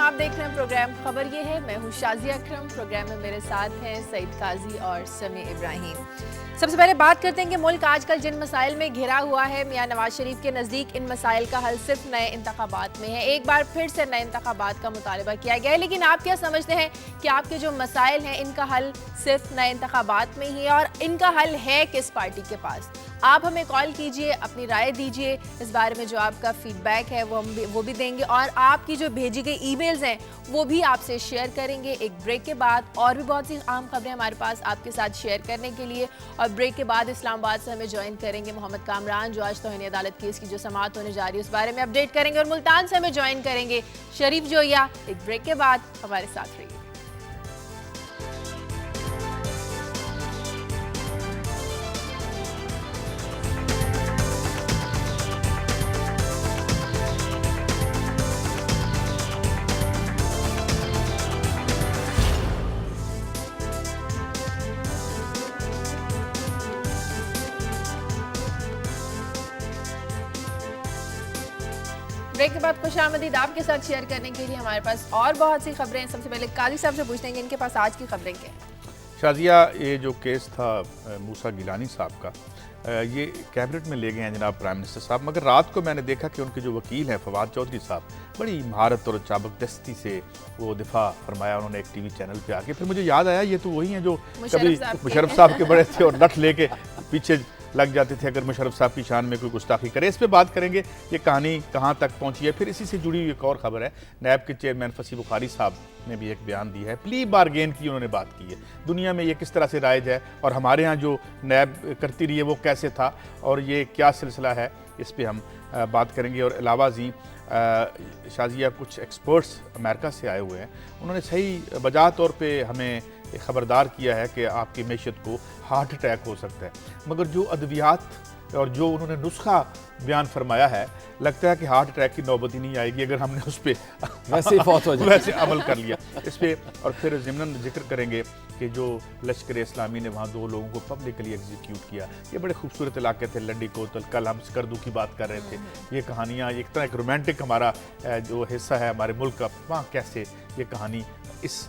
آپ دیکھ رہے ہیں پروگرام خبر یہ ہے. میں ہوں شازیہ اکرم. پروگرام میں میرے ساتھ ہیں سعید قاضی اور سمیع ابراہیم. سب سے پہلے بات کرتے ہیں کہ ملک آج کل جن مسائل میں گھرا ہوا ہے، میاں نواز شریف کے نزدیک ان مسائل کا حل صرف نئے انتخابات میں ہے. ایک بار پھر سے نئے انتخابات کا مطالبہ کیا گیا ہے، لیکن آپ کیا سمجھتے ہیں کہ آپ کے جو مسائل ہیں ان کا حل صرف نئے انتخابات میں ہی ہے، اور ان کا حل ہے کس پارٹی کے پاس؟ آپ ہمیں کال کیجئے، اپنی رائے دیجئے. اس بارے میں جو آپ کا فیڈ بیک ہے وہ بھی دیں گے، اور آپ کی جو بھیجی گئی ای میلز ہیں وہ بھی آپ سے شیئر کریں گے. ایک بریک کے بعد اور بھی بہت سی اہم خبریں ہمارے پاس آپ کے ساتھ شیئر کرنے کے لیے. اور بریک کے بعد اسلام آباد سے ہمیں جوائن کریں گے محمد کامران، جو آج توہین عدالت کیس کی جو سماعت ہونے جا رہی ہے اس بارے میں اپڈیٹ کریں گے. اور ملتان سے ہمیں جوائن کریں گے شریف جویا. ایک بریک کے بعد ہمارے ساتھ رہیے. بریک کے بعد خوش آمدید آپ کے ساتھ شیئر کرنے کے لیے. ہمارے پاس اور بہت سی خبریں ہیں. سب سے پہلے قاضی صاحب سے پوچھتے ہیں کہ ان کے پاس آج کی خبریں کیا ہیں. شازیہ، یہ جو کیس تھا موسیٰ گیلانی صاحب کا، یہ کیبنٹ میں لے گئے ہیں جناب پرائم منسٹر صاحب، مگر رات کو میں نے دیکھا کہ ان کے جو وکیل ہیں فواد چودھری صاحب بڑی مہارت اور چابک دستی سے وہ دفاع فرمایا انہوں نے ایک ٹی وی چینل پہ آ کے. پھر مجھے یاد آیا یہ تو وہی ہیں جو کبھی مشرف صاحب کے بڑے تھے اور نٹ لے کے پیچھے لگ جاتے تھے اگر مشرف صاحب کی شان میں کوئی گستاخی کرے. اس پہ بات کریں گے یہ کہانی کہاں تک پہنچی ہے. پھر اسی سے جڑی ہوئی ایک اور خبر ہے، نیب کے چیئرمین فصیح بخاری صاحب نے بھی ایک بیان دی ہے. پلی بارگین کی انہوں نے بات کی ہے. دنیا میں یہ کس طرح سے رائج ہے اور ہمارے ہاں جو نیب کرتی رہی ہے وہ کیسے تھا اور یہ کیا سلسلہ ہے، اس پہ ہم بات کریں گے. اور علاوہ ازیں شازیہ کچھ ایکسپرٹس امریکہ سے آئے ہوئے ہیں، انہوں نے صحیح بجا طور پہ ہمیں خبردار کیا ہے کہ آپ کی معیشت کو ہارٹ اٹیک ہو سکتا ہے. مگر جو ادویات اور جو انہوں نے نسخہ بیان فرمایا ہے، لگتا ہے کہ ہارٹ اٹیک کی نوبت ہی نہیں آئے گی اگر ہم نے اس پہ ویسے ہی فوت ہو جائے ویسے عمل کر لیا اس پہ. اور پھر ضمناً ذکر کریں گے کہ جو لشکر اسلامی نے وہاں 2 لوگوں کو پبلکلی ایگزیکیوٹ کیا. یہ بڑے خوبصورت علاقے تھے لنڈی کوتل. کل ہم سکردو کی بات کر رہے تھے. یہ کہانیاں ایک طرح ایک رومانٹک ہمارا جو حصہ ہے ہمارے ملک کا، وہاں کیسے یہ کہانی اس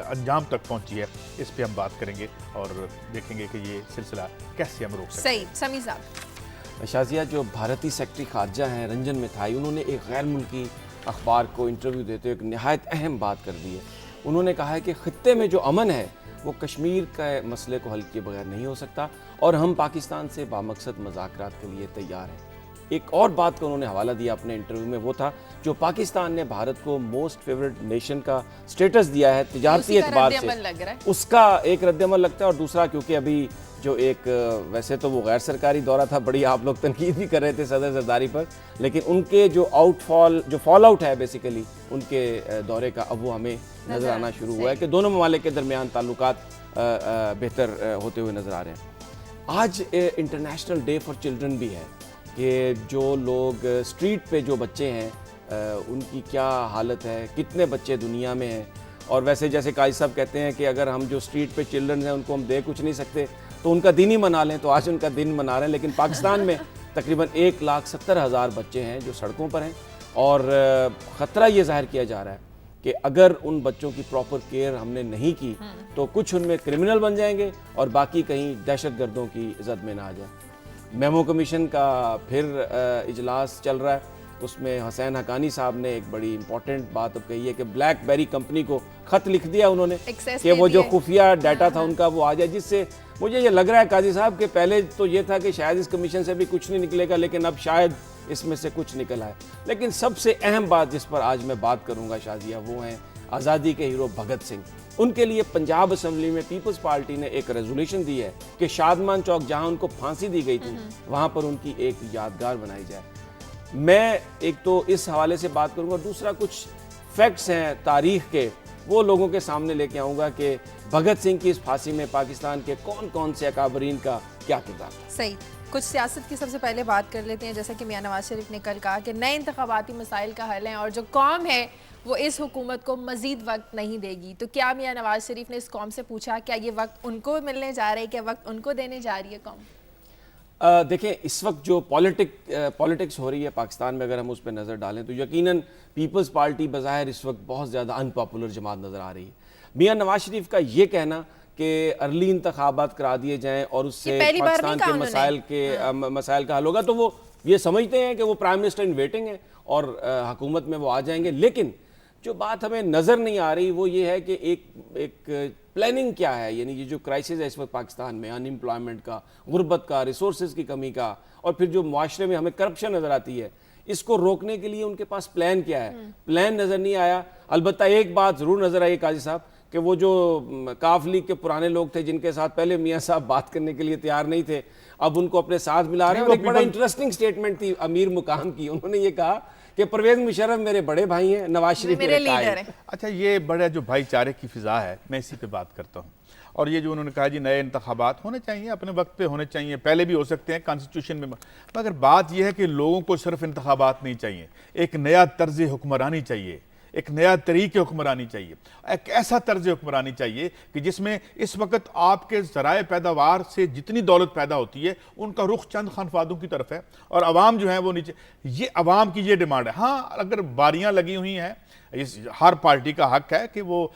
انجام تک پہنچی ہے، اس پہ ہم بات کریں گے اور دیکھیں گے کہ یہ سلسلہ کیسے ہم روک سکتے ہیں. صحیح. سمیع صاحب. شازیہ، جو بھارتی سیکرٹری خارجہ ہیں رنجن متھائی، انہوں نے ایک غیر ملکی اخبار کو انٹرویو دیتے ہوئے ایک نہایت اہم بات کر دی ہے. انہوں نے کہا ہے کہ خطے میں جو امن ہے وہ کشمیر کے مسئلے کو حل کیے بغیر نہیں ہو سکتا، اور ہم پاکستان سے بامقصد مذاکرات کے لیے تیار ہیں. ایک اور بات کا انہوں نے حوالہ دیا اپنے انٹرویو میں، وہ تھا جو پاکستان نے بھارت کو موسٹ فیورٹ نیشن کا سٹیٹس دیا ہے تجارتی اعتبار سے، اس کا ایک رد عمل لگتا ہے. اور دوسرا کیونکہ ابھی جو ایک ویسے تو وہ غیر سرکاری دورہ تھا، بڑی آپ لوگ تنقید بھی کر رہے تھے صدر زرداری پر، لیکن ان کے جو فال آؤٹ ہے بیسیکلی ان کے دورے کا، اب وہ ہمیں نظر آنا شروع ہوا ہے کہ دونوں ممالک کے درمیان تعلقات بہتر ہوتے ہوئے نظر آ رہے ہیں. آج انٹرنیشنل ڈے فار چلڈرن بھی ہے کہ جو لوگ اسٹریٹ پہ جو بچے ہیں ان کی کیا حالت ہے، کتنے بچے دنیا میں ہیں. اور ویسے جیسے قاضی صاحب کہتے ہیں کہ اگر ہم جو اسٹریٹ پہ چلڈرن ہیں ان کو ہم دے کچھ نہیں سکتے تو ان کا دن ہی منا لیں، تو آج ان کا دن منا رہے ہیں. لیکن پاکستان میں تقریباً 1,70,000 بچے ہیں جو سڑکوں پر ہیں، اور خطرہ یہ ظاہر کیا جا رہا ہے کہ اگر ان بچوں کی پراپر کیئر ہم نے نہیں کی تو کچھ ان میں کرمنل بن جائیں گے اور باقی کہیں دہشت گردوں کی زد میں نہ آ جائیں. میمو کمیشن کا پھر اجلاس چل رہا ہے، اس میں حسین حقانی صاحب نے ایک بڑی امپورٹنٹ بات اب کہی ہے کہ بلیک بیری کمپنی کو خط لکھ دیا انہوں نے کہ وہ جو خفیہ ڈیٹا تھا ان کا وہ آ جائے، جس سے مجھے یہ لگ رہا ہے قاضی صاحب کہ پہلے تو یہ تھا کہ شاید اس کمیشن سے بھی کچھ نہیں نکلے گا، لیکن اب شاید اس میں سے کچھ نکل آئے. لیکن سب سے اہم بات جس پر آج میں بات کروں گا شازیہ، وہ ہیں آزادی کے ہیرو بھگت سنگھ. ان کے لیے پنجاب اسمبلی میں پیپلز پارٹی نے ایک ریزولوشن دی ہے کہ شادمان چوک جہاں ان کو پھانسی دی گئی تھی وہاں پر ان کی ایک یادگار بنائی جائے. میں ایک تو اس حوالے سے بات کروں گا، دوسرا کچھ فیکٹس ہیں تاریخ کے وہ لوگوں کے سامنے لے کے آؤں گا کہ بھگت سنگھ کی اس پھانسی میں پاکستان کے کون کون سے اکابرین کا کیا کردار تھا. صحیح. کچھ سیاست کی سب سے پہلے بات کر لیتے ہیں. جیسا کہ میاں نواز شریف نے کل کہا کہ نئے انتخاباتی مسائل کا حل ہے اور جو قوم ہے وہ اس حکومت کو مزید وقت نہیں دے گی. تو کیا میاں نواز شریف نے اس قوم سے پوچھا کیا یہ وقت ان کو ملنے جا رہا ہے، کیا وقت ان کو دینے جا رہی ہے قوم؟ دیکھیں اس وقت جو پالیٹکس ہو رہی ہے پاکستان میں، اگر ہم اس پہ نظر ڈالیں تو یقیناً پیپلز پارٹی بظاہر اس وقت بہت زیادہ ان پاپولر جماعت نظر آ رہی ہے. میاں نواز شریف کا یہ کہنا کہ ارلی انتخابات کرا دیے جائیں اور اس سے پاکستان کے مسائل کا حل ہوگا، تو وہ یہ سمجھتے ہیں کہ وہ پرائم منسٹر ان ویٹنگ ہیں اور حکومت میں وہ آ جائیں گے. لیکن جو بات ہمیں نظر نہیں آ رہی وہ یہ ہے کہ ایک پلاننگ کیا ہے. یعنی یہ جو کرائسس ہے اس وقت پاکستان میں، ان امپلائمنٹ کا، غربت کا، ریسورسز کی کمی کا، اور پھر جو معاشرے میں ہمیں کرپشن نظر آتی ہے، اس کو روکنے کے لیے ان کے پاس پلان کیا ہے؟ پلان نظر نہیں آیا. البتہ ایک بات ضرور نظر آئی قاضی صاحب کہ وہ جو کاف لیگ کے پرانے لوگ تھے جن کے ساتھ پہلے میاں صاحب بات کرنے کے لیے تیار نہیں تھے، اب ان کو اپنے ساتھ ملا رہے ہیں. اور ایک بڑا انٹرسٹنگ سٹیٹمنٹ تھی امیر مقام کی، انہوں نے یہ کہا کہ پرویز مشرف میرے بڑے بھائی ہیں، نواز شریف میرے لیڈر ہیں. اچھا، یہ بڑا جو بھائی چارے کی فضا ہے، میں اسی پہ بات کرتا ہوں. اور یہ جو انہوں نے کہا جی نئے انتخابات ہونے چاہیے، اپنے وقت پہ ہونے چاہیے، پہلے بھی ہو سکتے ہیں کانسٹیٹیوشن میں، مگر بات یہ ہے کہ لوگوں کو صرف انتخابات نہیں چاہیے، ایک نیا طرز حکمرانی چاہیے، ایک نیا طریق حکمرانی چاہیے، ایک ایسا طرز حکمرانی چاہیے کہ جس میں اس وقت آپ کے ذرائع پیداوار سے جتنی دولت پیدا ہوتی ہے ان کا رخ چند خانفادوں کی طرف ہے اور عوام جو ہیں وہ نیچے. یہ عوام کی یہ ڈیمانڈ ہے. ہاں، اگر باریاں لگی ہوئی ہیں، ہر پارٹی کا حق ہے کہ وہ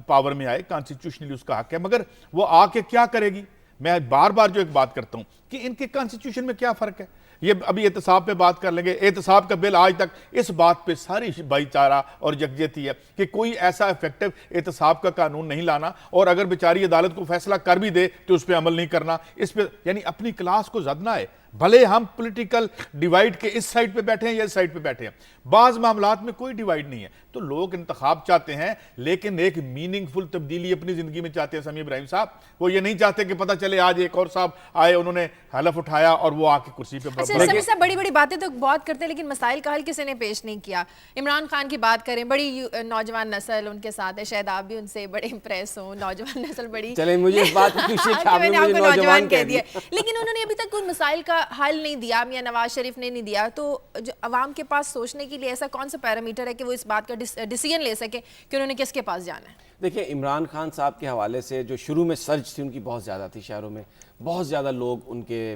پاور میں آئے، کانسٹیٹیوشنلی اس کا حق ہے، مگر وہ آ کے کیا کرے گی؟ میں بار بار جو ایک بات کرتا ہوں کہ ان کے کانسٹیٹیوشن میں کیا فرق ہے. یہ ابھی احتساب پہ بات کر لیں گے. احتساب کا بل آج تک اس بات پہ ساری بھائی چارہ اور یکجہتی ہے کہ کوئی ایسا افیکٹو احتساب کا قانون نہیں لانا، اور اگر بیچاری عدالت کو فیصلہ کر بھی دے تو اس پہ عمل نہیں کرنا. اس پہ یعنی اپنی کلاس کو زدنا ہے. بھلے ہم پولیٹیکل ڈیوائیڈ کے اس سائڈ پہ بیٹھے ہیں یا اس سائڈ پہ بیٹھے ہیں، بعض معاملات میں کوئی ڈیوائیڈ نہیں ہے. تو لوگ انتخاب چاہتے ہیں لیکن ایک میننگ فل تبدیلی اپنی زندگی میں چاہتے ہیں. سمیع ابراہیم صاحب وہ یہ نہیں چاہتے کہ پتہ چلے آج ایک اور صاحب آئے، انہوں نے حلف اٹھایا اور وہ آ کے کرسی پہ. سمیع صاحب بڑی بڑی باتیں تو بہت کرتے ہیں لیکن مسائل کا حل کسی نے پیش نہیں کیا. عمران خان کی بات کریں، بڑی نوجوان نسل ان کے ساتھ ہے، شاید آپ بھی ان سے بڑے امپریس ہوں. نوجوان نسل بڑی، چلیں مجھے اس بات کی خوشی کہ آپ نے مجھے نوجوان کہہ دیا، لیکن انہوں نے ابھی تک کوئی مسائل کا حل نہیں دیا. میاں نواز شریف نے نہیں دیا. تو جو عوام کے پاس سوچنے کے لیے ایسا کون سا پیرامیٹر ہے کہ وہ اس بات کا ڈیسیژن لے سکے کہ انہوں نے کس کے پاس جانا ہے؟ دیکھیں، عمران خان صاحب کے حوالے سے جو شروع میں سرچ تھی ان کی بہت زیادہ تھی، شہروں میں بہت زیادہ لوگ ان کے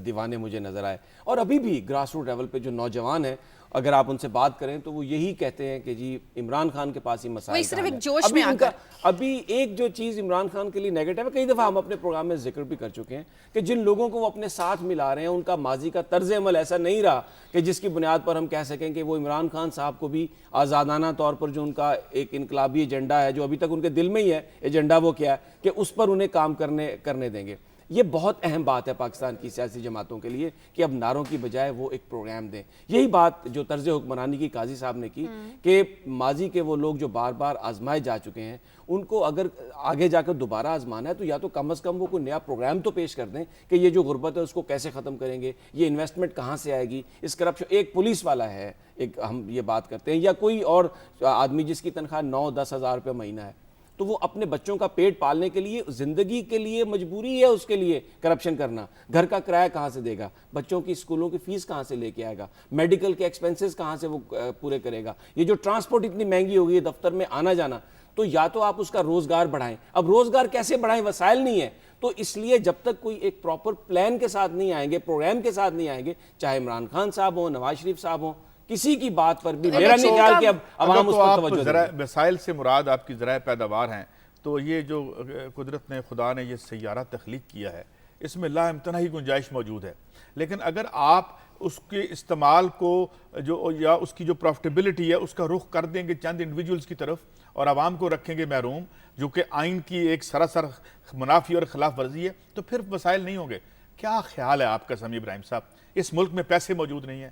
دیوانے مجھے نظر آئے. اور ابھی بھی گراس روٹ لیول پہ جو نوجوان ہیں اگر آپ ان سے بات کریں تو وہ یہی کہتے ہیں کہ جی عمران خان کے پاس ہی مسائل صرف ایک جوش میں ابھی ایک جو چیز عمران خان کے لیے نیگیٹو ہے، کئی دفعہ ہم اپنے پروگرام میں ذکر بھی کر چکے ہیں کہ جن لوگوں کو وہ اپنے ساتھ ملا رہے ہیں ان کا ماضی کا طرز عمل ایسا نہیں رہا کہ جس کی بنیاد پر ہم کہہ سکیں کہ وہ عمران خان صاحب کو بھی آزادانہ طور پر جو ان کا ایک انقلابی ایجنڈا ہے جو ابھی تک ان کے دل میں ہی ہے، ایجنڈا وہ کیا ہے کہ اس پر انہیں کام کرنے دیں گے. یہ بہت اہم بات ہے پاکستان کی سیاسی جماعتوں کے لیے کہ اب نعروں کی بجائے وہ ایک پروگرام دیں. یہی بات جو طرز حکمرانی کی قاضی صاحب نے کی کہ ماضی کے وہ لوگ جو بار بار آزمائے جا چکے ہیں ان کو اگر آگے جا کر دوبارہ آزمانا ہے تو یا تو کم از کم وہ کوئی نیا پروگرام تو پیش کر دیں کہ یہ جو غربت ہے اس کو کیسے ختم کریں گے، یہ انویسٹمنٹ کہاں سے آئے گی، اس کرپشن، ایک پولیس والا ہے، ایک ہم یہ بات کرتے ہیں، یا کوئی اور آدمی جس کی تنخواہ 9-10 ہزار روپے مہینہ ہے، تو وہ اپنے بچوں کا پیٹ پالنے کے لیے، زندگی کے لیے مجبوری ہے اس کے لیے کرپشن کرنا. گھر کا کرایہ کہاں سے دے گا، بچوں کی اسکولوں کی فیس کہاں سے لے کے آئے گا، میڈیکل کے ایکسپنسز کہاں سے وہ پورے کرے گا. یہ جو ٹرانسپورٹ اتنی مہنگی ہو گئی ہے دفتر میں آنا جانا، تو یا تو آپ اس کا روزگار بڑھائیں. اب روزگار کیسے بڑھائیں، وسائل نہیں ہے. تو اس لیے جب تک کوئی ایک پراپر پلان کے ساتھ نہیں آئیں گے، پروگرام کے ساتھ نہیں آئیں گے، چاہے عمران خان صاحب ہوں، نواز شریف صاحب ہوں، کسی کی بات پر بھی میرا نہیں خیال کہ اب عوام اس پر توجہ دیں. وسائل سے مراد آپ کی ذرائع پیداوار ہیں، تو یہ جو قدرت نے، خدا نے یہ سیارہ تخلیق کیا ہے اس میں لا امتناہی گنجائش موجود ہے. لیکن اگر آپ اس کے استعمال کو یا اس کی جو پروفٹیبلٹی ہے اس کا رخ کر دیں گے چند انڈیویجولز کی طرف اور عوام کو رکھیں گے محروم، جو کہ آئین کی ایک سراسر منافی اور خلاف ورزی ہے، تو پھر وسائل نہیں ہوں گے. کیا خیال ہے آپ کا سمیع ابراہیم صاحب؟ اس ملک میں پیسے موجود نہیں ہیں.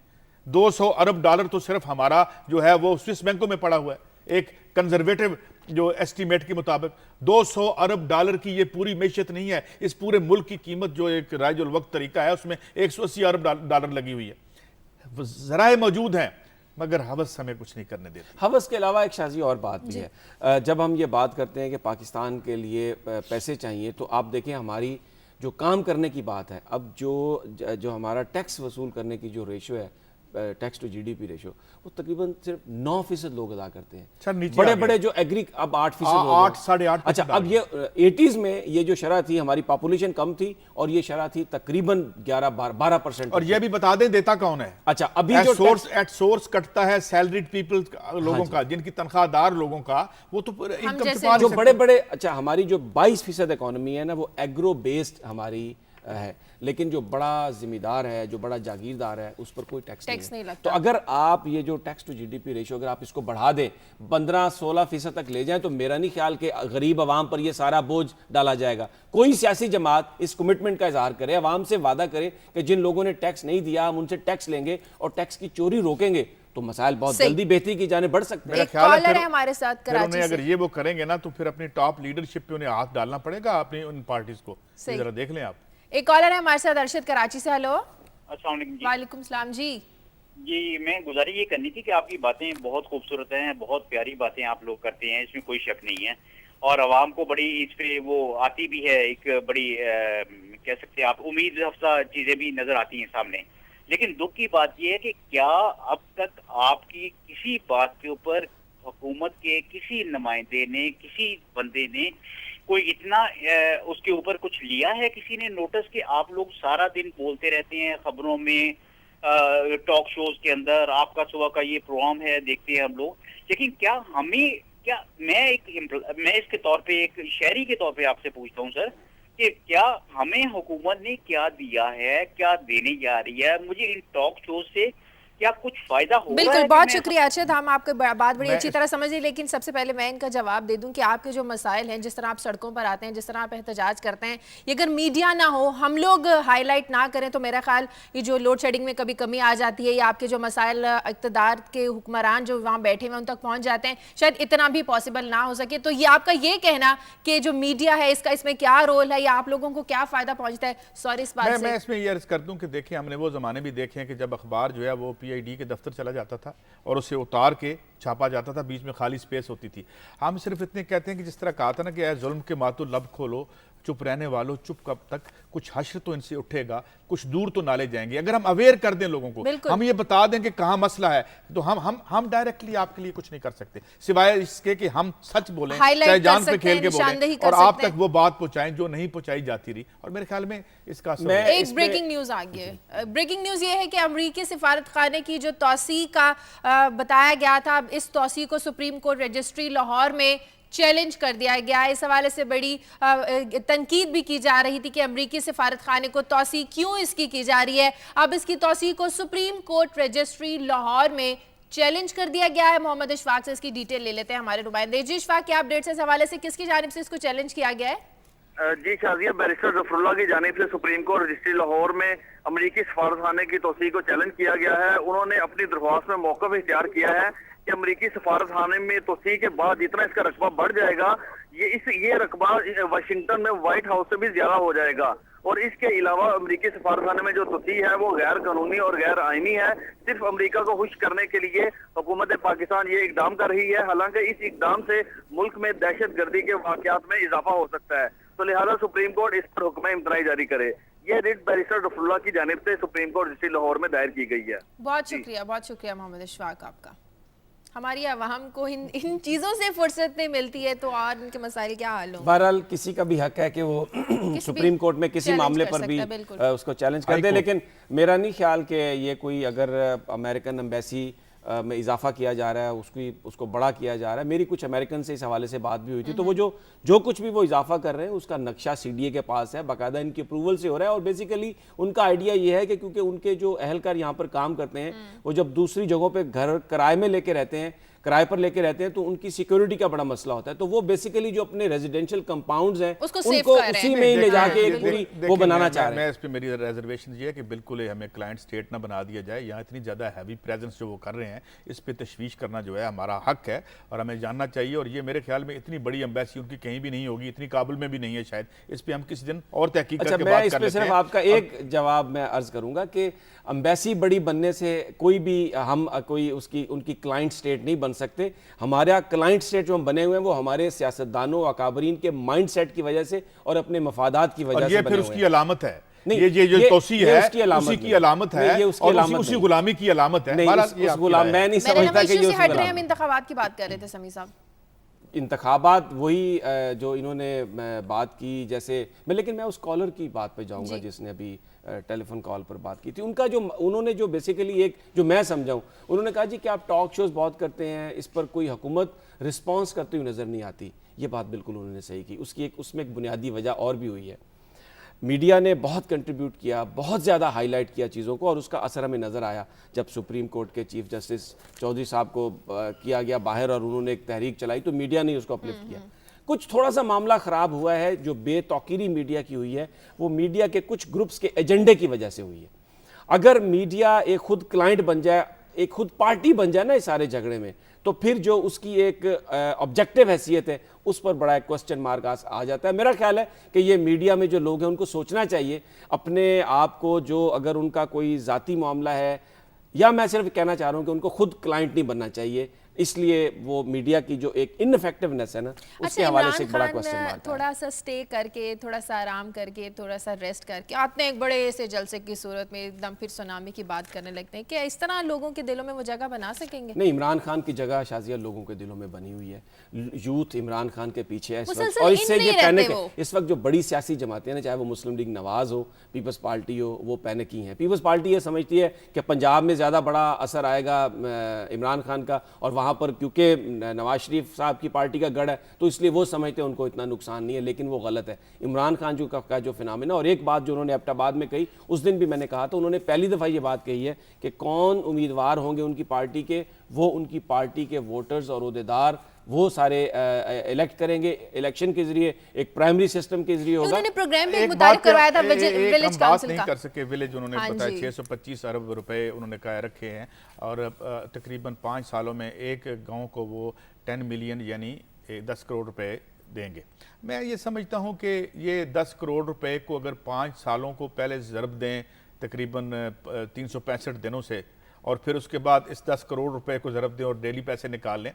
200 ارب ڈالر تو صرف ہمارا جو ہے وہ سوئس بینکوں میں پڑا ہوا ہے. ایک کنزرویٹو جو ایسٹیمیٹ کے مطابق 200 ارب ڈالر کی یہ پوری معیشت نہیں ہے. اس پورے ملک کی قیمت جو ایک رائج الوقت طریقہ ہے اس میں 180 ارب ڈالر لگی ہوئی ہے. ذرائع موجود ہیں مگر ہوس ہمیں کچھ نہیں کرنے دیتے. ہوس کے علاوہ ایک شازی اور بات بھی ہے. جب ہم یہ بات کرتے ہیں کہ پاکستان کے لیے پیسے چاہیے تو آپ دیکھیں ہماری جو کام کرنے کی بات ہے، اب جو ہمارا ٹیکس وصول کرنے کی جو ریشو ہے tax to G D P ratio وہ تقریباً صرف 9% لوگ ادا کرتے ہیں. نیچے بڑے آ بڑے جو ایگری اب 8% 8.5%. اچھا اب یہ 80s میں یہ جو شرح تھی ہماری پاپولیشن کم تھی اور یہ شرح تھی تقریباً 11-12%. اور یہ بھی بتا دیں دیتا کون ہے. اچھا ابھی جو ایٹ سورس کٹتا ہے سیلریڈ پیپل لوگوں کا, جن کی تنخواہ دار لوگوں کا, وہ تو انکم سے جو بڑے بڑے اچھا ہماری جو 22% اکانومی ہے نا وہ ایگرو بیسڈ ہماری ہے, لیکن جو بڑا ذمہ دار ہے, جو بڑا جاگیردار ہے, اس پر کوئی ٹیکس نہیں ہے. تو اگر آپ یہ جو tax to G D P ratio اگر آپ اس کو بڑھا دیں 15-16% تک لے جائیں تو میرا نہیں خیال کہ غریب عوام پر یہ سارا بوجھ ڈالا جائے گا. کوئی سیاسی جماعت اس کمٹمنٹ کا اظہار کرے, عوام سے وعدہ کرے کہ جن لوگوں نے ٹیکس نہیں دیا ہم ان سے ٹیکس لیں گے اور ٹیکس کی چوری روکیں گے, تو مسائل بہت جلدی بہتری کی جانب بڑھ سکتے ہیں. ایک کالر ہے ہمارے ساتھ کراچی سے. اگر یہ وہ کریں گے نا تو پھر اپنی ٹاپ لیڈرشپ پہ انہیں ہاتھ ڈالنا پڑے گا, اپنی ان پارٹیز کو. ذرا دیکھ لیں آپ. ایک کالر ہے ہمارے ساتھ ارشد کراچی سے. ہلو السلام علیکم. وعلیکم السلام. جی میں گزارش یہ کرنی تھی کہ آپ کی باتیں بہت خوبصورت ہیں, بہت پیاری باتیں آپ لوگ کرتے ہیں, اس میں کوئی شک نہیں ہے, اور عوام کو بڑی اس پہ وہ آتی بھی ہے, ایک بڑی کہہ سکتے ہیں آپ امید افزا چیزیں بھی نظر آتی ہیں سامنے. لیکن دکھ کی بات یہ ہے کہ کیا اب تک آپ کی کسی بات کے اوپر حکومت کے کسی نمائندے نے, کسی بندے نے کوئی اتنا اس کے اوپر کچھ لیا ہے, کسی نے نوٹس کہ آپ لوگ سارا دن بولتے رہتے ہیں خبروں میں, ٹاک شوز کے اندر, آپ کا صبح کا یہ پروگرام ہے دیکھتے ہیں ہم لوگ, لیکن کیا ہمیں کیا میں اس کے طور پہ ایک شہری کے طور پہ آپ سے پوچھتا ہوں سر کہ کیا ہمیں حکومت نے کیا دیا ہے, کیا دینے جا رہی ہے, مجھے ان ٹاک شوز سے کیا کچھ فائدہ ہو رہا ہے؟ بالکل, بہت شکریہ ارشد, ہم آپ کی بات بڑی اچھی طرح سمجھ لی, لیکن سب سے پہلے میں ان کا جواب دے دوں کہ آپ کے جو مسائل ہیں, جس طرح آپ سڑکوں پر آتے ہیں, جس طرح آپ احتجاج کرتے ہیں, یہ اگر میڈیا نہ ہو, ہم لوگ ہائی لائٹ نہ کریں تو میرا خیال یہ جو لوڈ شیڈنگ میں کبھی کمی آ جاتی ہے, یا آپ کے جو مسائل اقتدار کے حکمران جو وہاں بیٹھے ہوئے ان تک پہنچ جاتے ہیں, شاید اتنا بھی پاسبل نہ ہو سکے. تو یہ آپ کا یہ کہنا کہ جو میڈیا ہے اس میں کیا رول ہے یا آپ لوگوں کو کیا فائدہ پہنچتا ہے, سوری اس بات سے میں اس میں یہ عرض کر دوں کہ دیکھیں ہم نے وہ زمانے بھی دیکھے ہیں کہ جب اخبار جو ہے وہ پی آئی ڈی کے دفتر چلا جاتا تھا اور اسے اتار کے چھاپا جاتا تھا, بیچ میں خالی سپیس ہوتی تھی. ہم صرف اتنے کہتے ہیں کہ جس طرح کہا تھا نا کہ اے ظلم کے ماتو لب کھولو, چپ رہنے والوں چپ کب تک, کچھ حشر تو ان سے اٹھے گا, کچھ دور تو نالے جائیں گے. اگر ہم اویئر کر دیں لوگوں کو, ہم یہ بتا دیں کہ کہاں مسئلہ ہے, تو ہم ڈائریکٹلی آپ کے لیے کچھ نہیں کر سکتے سوائے اس کے کہ ہم سچ بولیں, چاہے جان پہ کھیل کے بولیں, اور آپ تک وہ بات پہنچائیں جو نہیں پہنچائی جاتی رہی. اور میرے خیال میں اس کا ایک بریکنگ نیوز آ گئی ہے. بریکنگ نیوز یہ ہے کہ امریکی سفارت خانے کی جو توسیع کا بتایا گیا تھا, اب اس توسیع کو سپریم کورٹ رجسٹری لاہور میں چیلنج کر دیا گیا. اس حوالے سے بڑی تنقید بھی کی جا رہی تھی کہ امریکی سفارت خانے کو توسیع کیوں اس کی جا رہی ہے. اب اس کی توسیع کو سپریم کورٹ رجسٹری لاہور میں چیلنج کر دیا گیا ہے. محمد اشفاق سے اس کی ڈیٹیل لے لیتے ہیں ہمارے نمائندے. جی اشفاق, کیا اپڈیٹس اس حوالے سے, کس کی جانب سے اس کو چیلنج کیا گیا ہے؟ جی شازیہ, بیرسٹر ظفر اللہ کی جانب سے سپریم کورٹ رجسٹری لاہور میں امریکی سفارت خانے کی توسیع کو چیلنج کیا گیا ہے. انہوں نے اپنی درخواست میں موقف اختیار کیا ہے کہ امریکی سفارت خانے میں توسیع کے بعد جتنا اس کا رقبہ بڑھ جائے گا, یہ رقبہ واشنگٹن میں وائٹ ہاؤس سے بھی زیادہ ہو جائے گا. اور اس کے علاوہ امریکی سفارت خانے میں جو توسیع ہے وہ غیر قانونی اور غیر آئینی ہے. صرف امریکہ کو خوش کرنے کے لیے حکومت پاکستان یہ اقدام کر رہی ہے, حالانکہ اس اقدام سے ملک میں دہشت گردی کے واقعات میں اضافہ ہو سکتا ہے. تو لہذا سپریم کورٹ اس پر حکم امتناعی جاری کرے. یہ ریٹ بیرسٹر ظفر اللہ کی جانب سے سپریم کورٹ رجسٹری لاہور میں دائر کی گئی ہے. بہت شکریہ محمد اشفاق آپ کا. ہماری عوام کو ان چیزوں سے فرصت نہیں ملتی ہے, تو اور ان کے مسائل کیا حال ہوں. بہرحال کسی کا بھی حق ہے کہ وہ سپریم کورٹ میں کسی معاملے پر بھی اس کو چیلنج کر دے, لیکن میرا نہیں خیال کہ یہ کوئی اگر امریکن ایمبیسی میں اضافہ کیا جا رہا ہے, اس کو بڑا کیا جا رہا ہے. میری کچھ امریکن سے اس حوالے سے بات بھی ہوئی تھی, تو وہ جو کچھ بھی وہ اضافہ کر رہے ہیں اس کا نقشہ سی ڈی اے کے پاس ہے, باقاعدہ ان کی اپروول سے ہو رہا ہے. اور بیسیکلی ان کا آئیڈیا یہ ہے کہ کیونکہ ان کے جو اہلکار یہاں پر کام کرتے ہیں وہ جب دوسری جگہوں پہ گھر کرائے میں لے کے رہتے ہیں, کرائے پر لے کے رہتے ہیں, تو ان کی سیکیورٹی کا بڑا مسئلہ ہوتا ہے. تو وہ بیسیکلی جو اپنے ریزیڈینشل کمپاؤنڈز ہیں ان کو اسی میں ہی لے جا کے ایک پوری وہ بنانا چاہ رہے ہیں. میں اس پہ میری ریزرویشن یہ ہے کہ بالکل ہمیں کلائنٹ سٹیٹ نہ بنا دیا جائے. یہاں اتنی زیادہ ہیوی پریزنس جو وہ کر رہے ہیں, اس پہ تشویش کرنا جو ہے ہمارا حق ہے اور ہمیں جاننا چاہیے. اور یہ میرے خیال میں اتنی بڑی ایمبیسی ان کی کہیں بھی نہیں ہوگی, اتنی کابل میں بھی نہیں ہے شاید. اس پہ ہم کسی دن اور تحقیق کر کے بات کر لیتے ہیں. صرف آپ کا ایک جواب میں عرض کروں گا کہ ایمبیسی بڑی بننے سے کوئی بھی ہم کوئی ان کی کلائنٹ سٹیٹ نہیں بن سکتے. ہمارا کلائنٹ سٹیٹ جو ہم بنے ہوئے ہیں وہ ہمارے سیاستدانوں اکابرین کے مائنڈ سیٹ کی وجہ سے اور اپنے مفادات کی وجہ سے بنے ہوئے ہیں. یہ پھر اس کی علامت ہے یہ جو توسیع ہے اسی کی علامت ہے اور اسی غلامی کی علامت ہے. میں نہیں سمجھتا کہ یہ ہٹ رہے ہیں. ہم انتخابات کی بات کر رہے تھے سمیع صاحب. انتخابات وہی جو انہوں نے بات کی جیسے لیکن میں اس کالر کی بات پہ جاؤں گا جس نے ابھی ٹیلی فون کال پر بات کی تھی. ان کا جو انہوں نے جو بیسیکلی ایک جو میں سمجھاؤں انہوں نے کہا جی کہ آپ ٹاک شوز بہت کرتے ہیں, اس پر کوئی حکومت رسپانس کرتی ہوئی نظر نہیں آتی. یہ بات بالکل انہوں نے صحیح کی. اس میں ایک بنیادی وجہ اور بھی ہوئی ہے. میڈیا نے بہت کنٹریبیوٹ کیا, بہت زیادہ ہائی لائٹ کیا چیزوں کو, اور اس کا اثر ہمیں نظر آیا جب سپریم کورٹ کے چیف جسٹس چودھری صاحب کو کیا گیا باہر اور انہوں نے ایک تحریک چلائی تو میڈیا نے اس کو اپلفٹ کیا. کچھ تھوڑا سا معاملہ خراب ہوا ہے جو بے توقیری میڈیا کی ہوئی ہے, وہ میڈیا کے کچھ گروپس کے ایجنڈے کی وجہ سے ہوئی ہے. اگر میڈیا ایک خود کلائنٹ بن جائے, ایک خود پارٹی بن جائے نا اس سارے جھگڑے میں, تو پھر جو اس کی ایک آبجیکٹیو حیثیت ہے اس پر بڑا ایک کوسچن مارک آ جاتا ہے. میرا خیال ہے کہ یہ میڈیا میں جو لوگ ہیں ان کو سوچنا چاہیے اپنے آپ کو, جو اگر ان کا کوئی ذاتی معاملہ ہے, یا میں صرف کہنا چاہ رہا ہوں کہ ان کو خود کلائنٹ نہیں بننا چاہیے. اس لیے وہ میڈیا کی جو ایک انفیکٹونیس ہے نا اس کے حوالے سے ایک بڑا کوسچن مارک ہے. تھوڑا سا سٹے کر کے, تھوڑا سا آرام کر کے, تھوڑا سا ریسٹ کر کے آتے ہیں ایک بڑے سے جلسے کی صورت میں ایک دم پھر سونامی کی بات کرنے لگتے ہیں. کیا اس طرح لوگوں کے دلوں میں وہ جگہ بنا سکیں گے؟ نہیں, عمران خان کی جگہ شازیہ لوگوں کے دلوں میں بنی ہوئی ہے. یوتھ عمران خان کے پیچھے ہے اس وقت, اور اس سے یہ پینک ہے. اس وقت جو بڑی سیاسی جماعتیں ہیں چاہے وہ مسلم لیگ نواز ہو, پیپلز پارٹی ہو, وہ پینک ہی ہیں. پیپلز پارٹی یہ سمجھتی ہے کہ پنجاب میں زیادہ بڑا اثر آئے گا عمران خان کا, اور وہاں پر کیونکہ نواز شریف صاحب کی پارٹی کا گڑھ ہے تو اس لیے وہ سمجھتے ہیں ان کو اتنا نقصان نہیں ہے, لیکن وہ غلط ہے. عمران خان کا جو فنامنا, اور ایک بات جو انہوں نے ایبٹ آباد میں کہی اس دن بھی میں نے کہا تھا, انہوں نے پہلی دفعہ یہ بات کہی ہے کہ کون امیدوار ہوں گے ان کی پارٹی کے, وہ ان کی پارٹی کے ووٹرز اور عہدیدار وہ سارے الیکٹ کریں گے الیکشن کے ذریعے, ایک پرائمری سسٹم کے ذریعے ہوگا. انہوں نے پروگرام بھی متعارف کروایا تھا ویلیج کاؤنسل کا. نہیں کر سکے ویلیج, انہوں نے بتایا 625 ارب روپے انہوں نے کہا رکھے ہیں, اور تقریباً 5 سالوں میں ایک گاؤں کو وہ 10 ملین یعنی 10 کروڑ روپے دیں گے. میں یہ سمجھتا ہوں کہ یہ 10 کروڑ روپے کو اگر 5 سالوں کو پہلے ضرب دیں تقریباً 365 دنوں سے, اور پھر اس کے بعد اس 10 کروڑ روپے کو ضرب دیں اور ڈیلی پیسے نکال لیں,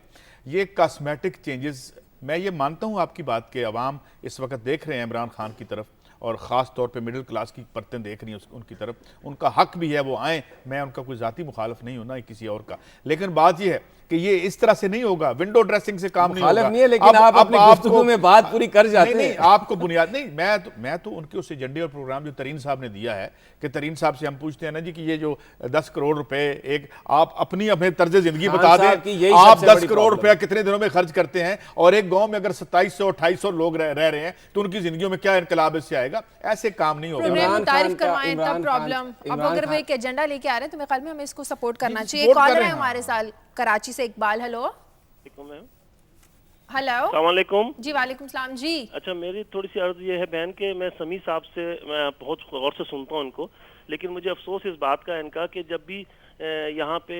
یہ کاسمیٹک چینجز. میں یہ مانتا ہوں آپ کی بات کہ عوام اس وقت دیکھ رہے ہیں عمران خان کی طرف, اور خاص طور پہ مڈل کلاس کی پرتیں دیکھ رہی ہیں ان کی طرف. ان کا حق بھی ہے وہ آئیں, میں ان کا کوئی ذاتی مخالف نہیں ہوں نہ کسی اور کا, لیکن بات یہ ہے کہ یہ اس طرح سے نہیں ہوگا, ونڈو ڈریسنگ سے کام نہیں ہوگا. مخالف نہیں ہے, لیکن آپ اپنی گفتگو میں بات پوری کر جاتے ہیں. نہیں, آپ کو بنیاد نہیں, میں تو ان کے اس ایجنڈے اور پروگرام جو ترین صاحب نے دیا ہے, کہ ترین صاحب سے ہم پوچھتے ہیں نا جی کہ یہ جو 10 کروڑ روپے ایک آپ اپنی طرز زندگی بتا دیں, آپ 10 کروڑ روپے کتنے دنوں میں خرچ کرتے ہیں, اور ایک گاؤں میں اگر 2700-2800 لوگ رہ رہے ہیں تو ان کی زندگیوں میں کیا انقلاب اس سے آئے گا؟ ایسے کام نہیں ہوگا. پروگرام متعارف کروائیں تب پرابلم. اب اگر وہ ایک ایجنڈا لے کے آ رہے ہیں تو میرے خیال میں ہمیں اس کو سپورٹ کرنا چاہیے. کالر ہے ہمارے ساتھ کراچی سے, اقبال. ہلو ہلو, السلام علیکم. جی وعلیکم السلام. جی اچھا, میری تھوڑی سی عرض یہ ہے بہن کہ میں سمیع صاحب سے میں بہت غور سے سنتا ہوں ان کو, لیکن مجھے افسوس اس بات کا ان کا کہ جب بھی یہاں پہ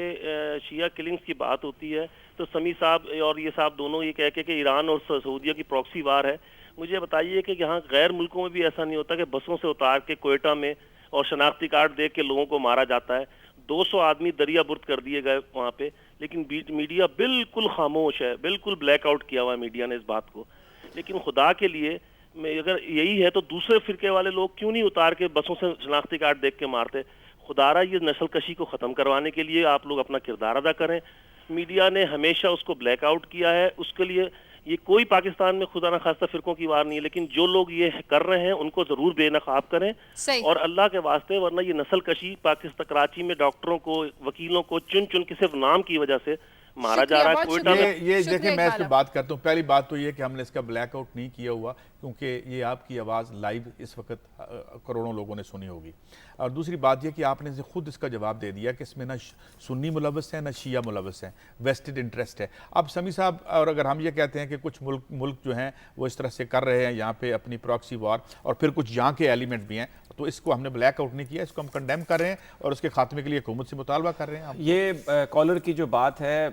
شیعہ کلنگز کی بات ہوتی ہے تو سمیع صاحب اور یہ صاحب دونوں یہ کہہ کے کہ ایران اور سعودیہ کی پراکسی وار ہے. مجھے بتائیے کہ یہاں غیر ملکوں میں بھی ایسا نہیں ہوتا کہ بسوں سے اتار کے کوئٹہ میں اور شناختی کارڈ دیکھ کے لوگوں کو مارا جاتا ہے. 200 آدمی دریا برد کر دیے گئے وہاں پہ, لیکن میڈیا بالکل خاموش ہے, بالکل بلیک آؤٹ کیا ہوا ہے میڈیا نے اس بات کو. لیکن خدا کے لیے اگر یہی ہے تو دوسرے فرقے والے لوگ کیوں نہیں اتار کے بسوں سے شناختی کارڈ دیکھ کے مارتے؟ خدارہ یہ نسل کشی کو ختم کروانے کے لیے آپ لوگ اپنا کردار ادا کریں. میڈیا نے ہمیشہ اس کو بلیک آؤٹ کیا ہے, اس کے لیے یہ کوئی پاکستان میں خدا نخواستہ فرقوں کی وار نہیں ہے, لیکن جو لوگ یہ کر رہے ہیں ان کو ضرور بے نقاب کریں اور اللہ کے واسطے, ورنہ یہ نسل کشی پاکستان کراچی میں ڈاکٹروں کو وکیلوں کو چن چن کے صرف نام کی وجہ سے مارا جا رہا ہے. کوئٹہ میں یہ دیکھیں میں اس پہ بات کرتا ہوں. پہلی بات تو یہ کہ ہم نے اس کا بلیک آؤٹ نہیں کیا ہوا کیونکہ یہ آپ کی آواز لائیو اس وقت کروڑوں لوگوں نے سنی ہوگی. اور دوسری بات یہ کہ آپ نے خود اس کا جواب دے دیا کہ اس میں نہ سنی ملوث ہیں نہ شیعہ ملوث ہیں, ویسٹڈ انٹرسٹ ہے. اب سمیع صاحب, اور اگر ہم یہ کہتے ہیں کہ کچھ ملک جو ہیں وہ اس طرح سے کر رہے ہیں یہاں پہ اپنی پراکسی وار, اور پھر کچھ یہاں کے ایلیمنٹ بھی ہیں, تو اس کو ہم نے بلیک آؤٹ نہیں کیا, اس کو ہم کنڈیم کر رہے ہیں اور اس کے خاتمے کے لیے حکومت سے مطالبہ کر رہے ہیں. یہ کالر کی جو بات ہے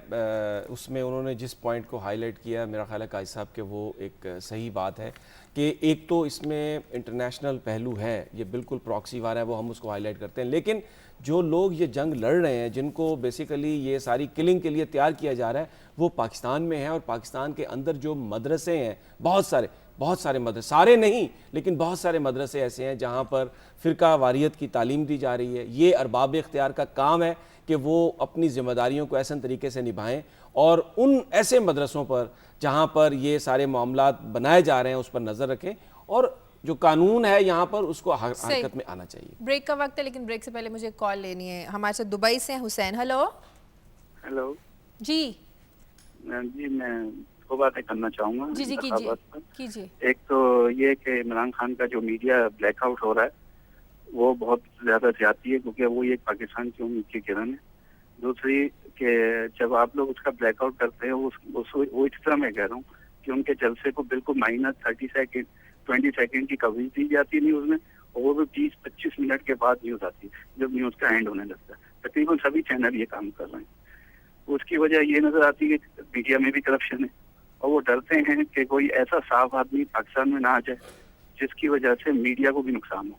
اس میں انہوں نے جس پوائنٹ کو ہائی لائٹ کیا, میرا خیال ہے قائد صاحب کہ وہ ایک صحیح بات ہے کہ ایک تو اس میں انٹرنیشنل پہلو ہے, یہ بالکل پراکسی وار ہے, وہ ہم اس کو ہائی لائٹ کرتے ہیں, لیکن جو لوگ یہ جنگ لڑ رہے ہیں، جن کو بیسیکلی یہ ساری کلنگ کے لیے تیار کیا جا رہا ہے، وہ پاکستان میں ہیں، اور پاکستان کے اندر جو مدرسے ہیں، بہت سارے مدرسے، سارے نہیں لیکن بہت سارے مدرسے ایسے ہیں جہاں پر فرقہ واریت کی تعلیم دی جا رہی ہے۔ یہ ارباب اختیار کا کام ہے کہ وہ اپنی ذمہ داریوں کو ایسے طریقے سے نبھائیں، اور ان ایسے مدرسوں پر جہاں پر یہ سارے معاملات بنائے جا رہے ہیں اس پر نظر رکھیں، اور جو قانون ہے یہاں پر اس کو حرکت میں آنا چاہیے۔ بریک کا وقت ہے لیکن بریک سے پہلے مجھے کال لینی ہے۔ ہمارے ساتھ دبئی سے حسین۔ ہیلو جی جی، میں دو باتیں کرنا چاہوں گا جی انتخابات پر۔ کیجیے۔ ایک تو یہ کہ عمران خان کا جو میڈیا بلیک آؤٹ ہو رہا ہے وہ بہت زیادہ زیادتی ہے، کیونکہ وہ ایک پاکستان کی امید کی کرن ہے۔ دوسری کہ جب آپ لوگ اس کا بلیک آؤٹ کرتے ہیں وہ اس طرح میں کہہ رہا ہوں کہ ان کے جلسے کو بالکل مائنس 20 سیکنڈ کی کوریج دی جاتی ہے نیوز میں، اور وہ بھی 20-25 منٹ کے بعد نیوز آتی ہے جب نیوز کا اینڈ ہونے لگتا ہے۔ تقریباً سبھی چینل یہ کام کر رہے ہیں۔ اس کی وجہ یہ نظر آتی ہے کہ میڈیا میں بھی کرپشن ہے، اور وہ ڈرتے ہیں کہ کوئی ایسا صاف آدمی پاکستان میں نہ آ جائے جس کی وجہ سے میڈیا کو بھی نقصان ہو،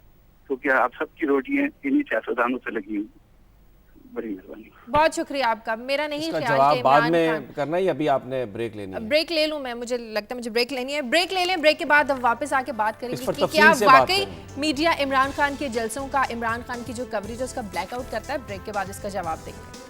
کیونکہ آپ سب کی روٹیاں انہی سیاستدانوں سے لگی ہوئی۔ بڑی مہربانی۔ بہت شکریہ آپ کا۔ میرا نہیں اس کا خیال جواب کہ بعد عمران میں خان کرنا ہے یا ابھی آپ نے بریک لینی ہے؟ بریک لے لوں میں، مجھے لگتا ہے مجھے بریک لینی ہے۔ بریک لے لیں، بریک کے بعد اب واپس آ کے بات کریں اس گے پر کہ تفصیل کیا سے بات واقعی کریں گے۔ میڈیا عمران خان کے جلسوں کا، عمران خان کی جو کوریج ہے اس کا بلیک آؤٹ کرتا ہے۔ بریک کے بعد اس کا جواب دیں گے۔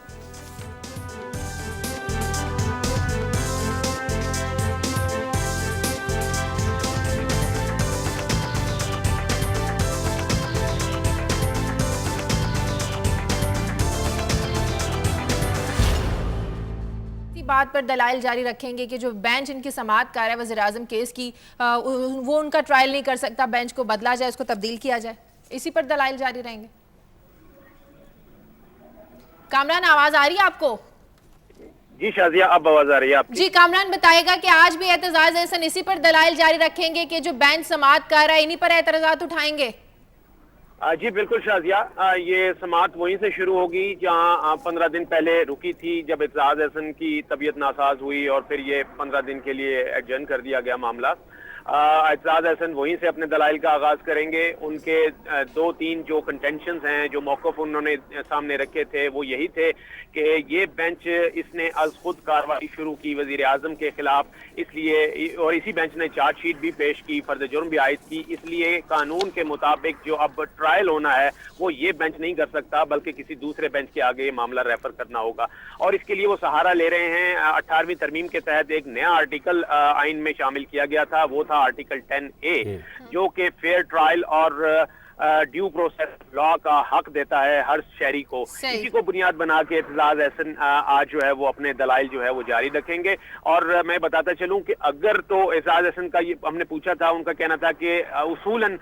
بات پر دلائل جاری رکھیں گے کہ جو بینچ ان کی سماعت کر رہا ہے وزیراعظم کیس کی، وہ ان کا ٹرائل نہیں کر سکتا، بینچ کو بدلا جائے، اس کو تبدیل کیا جائے، اسی پر دلائل جاری رہیں گے۔ کامران آواز آ رہی ہے آپ کو؟ جی شازیہ، اب آواز آ رہی ہے آپ کی؟ جی کامران بتائے گا کہ آج بھی اعتراض احسن اسی پر دلائل جاری رکھیں گے کہ جو بینچ سماعت کر رہا ہے انہی پر اعتراضات اٹھائیں گے؟ جی بالکل شازیہ، یہ سماعت وہیں سے شروع ہوگی جہاں 15 دن پہلے رکی تھی، جب اعتراض احسن کی طبیعت ناساز ہوئی اور پھر یہ 15 دن کے لیے ایڈجرن کر دیا گیا معاملہ۔ اعتراض احسن وہیں سے اپنے دلائل کا آغاز کریں گے۔ ان کے 2-3 جو کنٹینشنز ہیں، جو موقف انہوں نے سامنے رکھے تھے، وہ یہی تھے کہ یہ بینچ اس نے از خود کارروائی شروع کی وزیر اعظم کے خلاف، اس لیے، اور اسی بینچ نے چارج شیٹ بھی پیش کی، فرض جرم بھی عائد کی، اس لیے قانون کے مطابق جو اب ٹرائل ہونا ہے وہ یہ بینچ نہیں کر سکتا، بلکہ کسی دوسرے بینچ کے آگے یہ معاملہ ریفر کرنا ہوگا۔ اور اس کے لیے وہ سہارا لے رہے ہیں 18ویں ترمیم کے تحت ایک نیا آرٹیکل آئین میں شامل کیا گیا تھا، وہ تھا آرٹیکل 10A، جو کہ فیئر ٹرائل اور ڈیو پروسیس لا کا حق دیتا ہے ہر شہری کو۔ اسی کو بنیاد بنا کے اعتراض احسن آج جو ہے وہ اپنے دلائل جو ہے وہ جاری رکھیں گے۔ اور میں بتاتا چلوں کہ اگر تو اعتراض احسن کا یہ ہم نے پوچھا تھا، ان کا کہنا تھا کہ اصولاً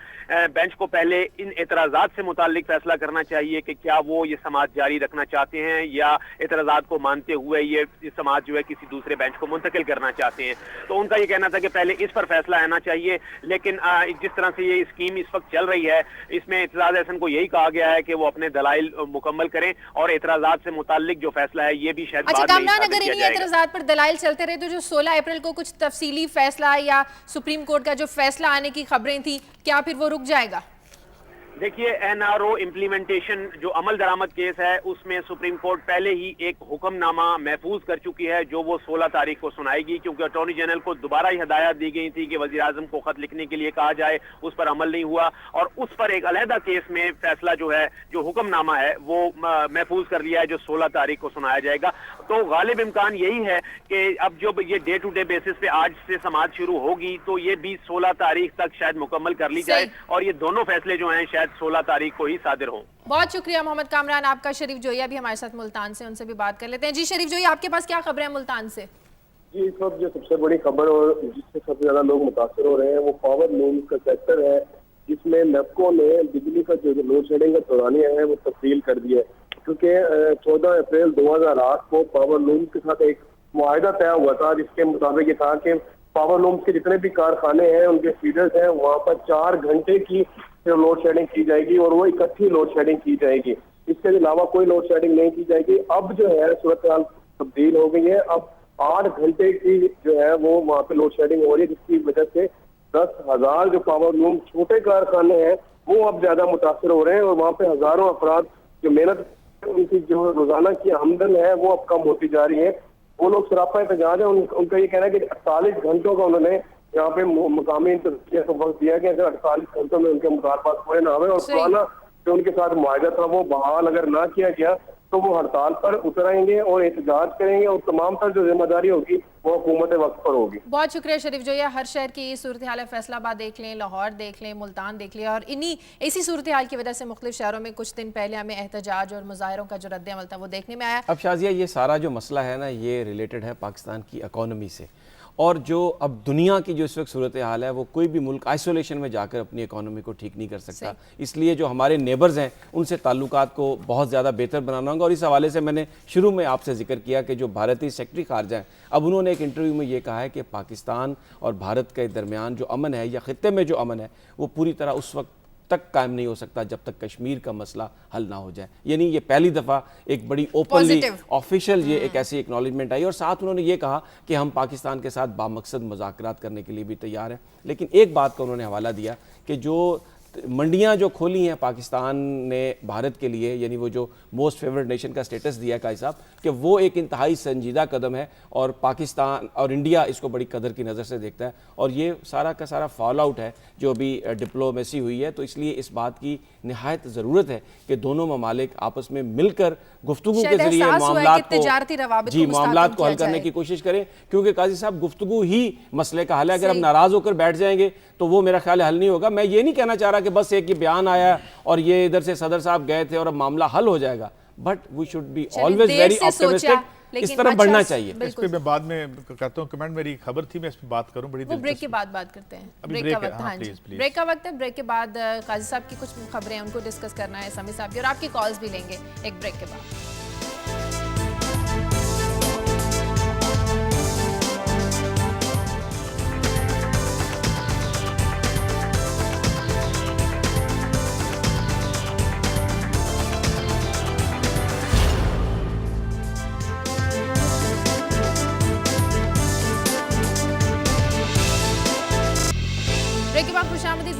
بینچ کو پہلے ان اعتراضات سے متعلق فیصلہ کرنا چاہیے کہ کیا وہ یہ سماعت جاری رکھنا چاہتے ہیں یا اعتراضات کو مانتے ہوئے یہ سماعت جو ہے کسی دوسرے بینچ کو منتقل کرنا چاہتے ہیں۔ تو ان کا یہ کہنا تھا کہ پہلے اس پر فیصلہ آنا چاہیے، لیکن جس طرح سے یہ اسکیم اس وقت چل رہی ہے، اس میں اعتراض احسن کو یہی کہا گیا ہے کہ وہ اپنے دلائل مکمل کریں اور اعتراضات سے متعلق جو فیصلہ ہے یہ بھی شاید بعد میں کامران اگر انہی اعتراضات پر دلائل چلتے رہے تو جو 16 اپریل کو کچھ تفصیلی فیصلہ یا سپریم کورٹ کا جو فیصلہ آنے کی خبریں تھیں، کیا پھر وہ رک جائے گا؟ دیکھیے NRO امپلیمنٹیشن جو عمل درآمد کیس ہے، اس میں سپریم کورٹ پہلے ہی ایک حکم نامہ محفوظ کر چکی ہے جو وہ 16 تاریخ کو سنائے گی، کیونکہ اٹارنی جنرل کو دوبارہ ہی ہدایت دی گئی تھی کہ وزیر اعظم کو خط لکھنے کے لیے کہا جائے، اس پر عمل نہیں ہوا، اور اس پر ایک علیحدہ کیس میں فیصلہ جو ہے، جو حکم نامہ ہے، وہ محفوظ کر لیا ہے جو 16 تاریخ کو سنایا جائے گا۔ تو غالب امکان یہی ہے کہ اب جب یہ ڈے ٹو ڈے بیسس پہ آج سے سماعت شروع ہوگی تو یہ بھی 16 تاریخ تک شاید مکمل کر لی جائے، اور یہ دونوں فیصلے جو ہیں شاید 16 تاریخ کو ہی صادر ہوں۔ بہت شکریہ محمد کامران آپ کا۔ شریف جوئی بھی ہمارے ساتھ ملتان سے، ان سے بھی بات کر لیتے ہیں۔ جی شریف جوئی، آپ کے پاس کیا خبریں ہیں ملتان سے؟ جی اس وقت جو سب سے بڑی خبر اور جس سے سب سے زیادہ لوگ متاثر ہو رہے ہیں وہ پاور لوم کا سیکٹر ہے، جس میں نیپکو نے بجلی کا جو لوڈ شیڈنگ کا دورانیہ ہے وہ تبدیل کر دیا ہے، کیونکہ 14 اپریل 2008 کو پاور لوم کے ساتھ ایک معاہدہ طے ہوا تھا جس کے مطابق یہ تھا کہ پاور لومز کے جتنے بھی کارخانے ہیں، ان کے فیڈرز ہیں، وہاں پر 4 گھنٹے کی لوڈ شیڈنگ کی جائے گی اور وہ اکٹھی لوڈ شیڈنگ کی جائے گی، اس کے علاوہ کوئی لوڈ شیڈنگ نہیں کی جائے گی۔ اب جو ہے صورتحال تبدیل ہو گئی ہے، اب 8 گھنٹے کی جو ہے وہ وہاں پہ لوڈ شیڈنگ ہو رہی ہے، جس کی وجہ سے 10,000 جو پاور لوم چھوٹے کارخانے ہیں وہ اب زیادہ متاثر ہو رہے ہیں، اور وہاں پہ ہزاروں افراد جو محنت ان کی جو روزانہ کی آمدن ہے وہ اب کم ہوتی جا رہی ہے. وہ لوگ سراپا احتجاج ہے. ان کا یہ کہنا ہے کہ 48 گھنٹوں کا انہوں نے یہاں پہ مقامی انتظامیہ کو وقت دیا کہ اگر 48 گھنٹوں میں ان کے مطالبات پورے نہ ہوئے اور پرانا جو ان کے ساتھ معاہدہ تھا وہ بحال اگر نہ کیا گیا تو وہ ہڑتال پر اتر آئیں گے اور احتجاج کریں گے اور تمام تر جو ذمہ داری ہوگی وہ حکومت وقت پر ہوگی. بہت شکریہ شریف جویا. ہر شہر کی صورتحال ہے, فیصل آباد دیکھ لیں, لاہور دیکھ لیں, ملتان دیکھ لیں, اور اسی صورتحال کی وجہ سے مختلف شہروں میں کچھ دن پہلے ہمیں احتجاج اور مظاہروں کا جو رد عمل تھا وہ دیکھنے میں آیا. اب شازیہ یہ سارا جو مسئلہ ہے نا یہ ریلیٹڈ ہے پاکستان کی اکانومی سے, اور جو اب دنیا کی جو اس وقت صورتحال ہے وہ کوئی بھی ملک آئسولیشن میں جا کر اپنی اکانومی کو ٹھیک نہیں کر سکتا. اس لیے جو ہمارے نیبرز ہیں ان سے تعلقات کو بہت زیادہ بہتر بنانا ہوگا. اور اس حوالے سے میں نے شروع میں آپ سے ذکر کیا کہ جو بھارتی سیکرٹری خارجہ ہیں اب انہوں نے ایک انٹرویو میں یہ کہا ہے کہ پاکستان اور بھارت کے درمیان جو امن ہے یا خطے میں جو امن ہے وہ پوری طرح اس وقت تک قائم نہیں ہو سکتا جب تک کشمیر کا مسئلہ حل نہ ہو جائے. یعنی یہ پہلی دفعہ ایک بڑی اوپنلی آفیشیل یہ ایک ایسی اکنالجمنٹ آئی. اور ساتھ انہوں نے یہ کہا کہ ہم پاکستان کے ساتھ بامقصد مذاکرات کرنے کے لیے بھی تیار ہیں. لیکن ایک بات کا انہوں نے حوالہ دیا کہ جو منڈیاں جو کھولی ہیں پاکستان نے بھارت کے لیے, یعنی وہ جو موسٹ فیورٹ نیشن کا سٹیٹس دیا ہے قائد صاحب, کہ وہ ایک انتہائی سنجیدہ قدم ہے اور پاکستان اور انڈیا اس کو بڑی قدر کی نظر سے دیکھتا ہے. اور یہ سارا کا سارا فال آؤٹ ہے جو ابھی ڈپلومیسی ہوئی ہے. تو اس لیے اس بات کی نہایت ضرورت ہے کہ دونوں ممالک آپس میں مل کر گفتگو کے ذریعے معاملات کو حل کرنے کی کوشش کریں, کیونکہ قاضی صاحب گفتگو ہی مسئلے کا حل ہے. اگر ہم ناراض ہو کر بیٹھ جائیں گے تو وہ میرا خیال حل نہیں ہوگا. میں یہ نہیں کہنا چاہ رہا کہ بس ایک یہ بیان آیا اور یہ ادھر سے صدر صاحب گئے تھے اور اب معاملہ حل ہو جائے گا, but we should be always very optimistic. اس طرح بڑھنا چاہیے. اس پہ میں بعد میں کرتا ہوں کمنٹ, میری خبر تھی میں اس پہ بات کروں بڑی دلچسپ. بریک کے بعد بات کرتے ہیں. بریک کا وقت, ہاں جی بریک کا وقت ہے. بریک کے بعد قاضی صاحب کی کچھ خبریں ان کو ڈسکس کرنا ہے, سمی صاحب کی, اور آپ کی کالز بھی لیں گے ایک بریک کے بعد.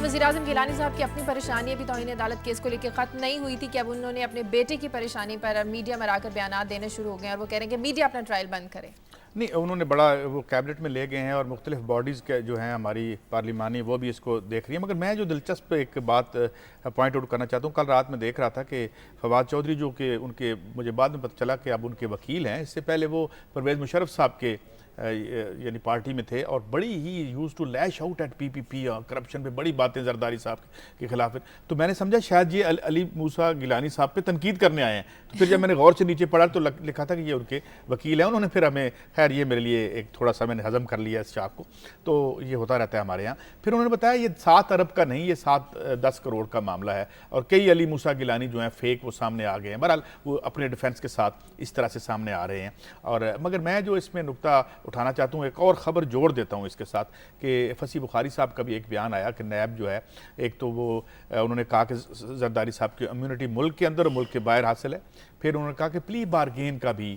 وزیراعظم گیلانی صاحب کی اپنی پریشانی ابھی توہین عدالت کیس کو لے کے ختم نہیں ہوئی تھی کہ اب انہوں نے اپنے بیٹے کی پریشانی پر میڈیا میں آ کر بیانات دینے شروع ہو گئے اور وہ کہہ رہے ہیں کہ میڈیا اپنا ٹرائل بند کرے. نہیں, انہوں نے بڑا وہ کیبنٹ میں لے گئے ہیں اور مختلف باڈیز کے جو ہیں ہماری پارلیمانی وہ بھی اس کو دیکھ رہی ہیں. مگر میں جو دلچسپ ایک بات پوائنٹ آؤٹ کرنا چاہتا ہوں, کل رات میں دیکھ رہا تھا کہ فواد چودھری جو کہ ان کے مجھے بعد میں پتہ چلا کہ اب ان کے وکیل ہیں, اس سے پہلے وہ پرویز مشرف صاحب کے یعنی پارٹی میں تھے اور بڑی ہی use to lash out at P P P اور کرپشن پہ بڑی باتیں زرداری صاحب کے خلاف. تو میں نے سمجھا شاید یہ علی موسیٰ گیلانی صاحب پہ تنقید کرنے آئے ہیں. تو پھر جب میں نے غور سے نیچے پڑھا تو لکھا تھا کہ یہ ان کے وکیل ہیں. انہوں نے پھر ہمیں, خیر یہ میرے لیے ایک تھوڑا سا میں نے ہضم کر لیا اس چاپ کو, تو یہ ہوتا رہتا ہے ہمارے یہاں. پھر انہوں نے بتایا یہ 7 ارب کا نہیں, یہ 7-10 کروڑ کا معاملہ ہے اور کئی علی موسیٰ گیلانی جو ہیں فیک وہ سامنے آ گئے ہیں. بہرحال وہ اپنے ڈیفینس کے ساتھ اس طرح سے سامنے آ رہے ہیں. اور مگر میں جو اس میں نقطہ اٹھانا چاہتا ہوں, ایک اور خبر جوڑ دیتا ہوں اس کے ساتھ, کہ فصیح بخاری صاحب کا بھی ایک بیان آیا کہ نیب جو ہے, ایک تو وہ انہوں نے کہا کہ زرداری صاحب کی امیونٹی ملک کے اندر اور ملک کے باہر حاصل ہے. پھر انہوں نے کہا کہ پلی بارگین کا بھی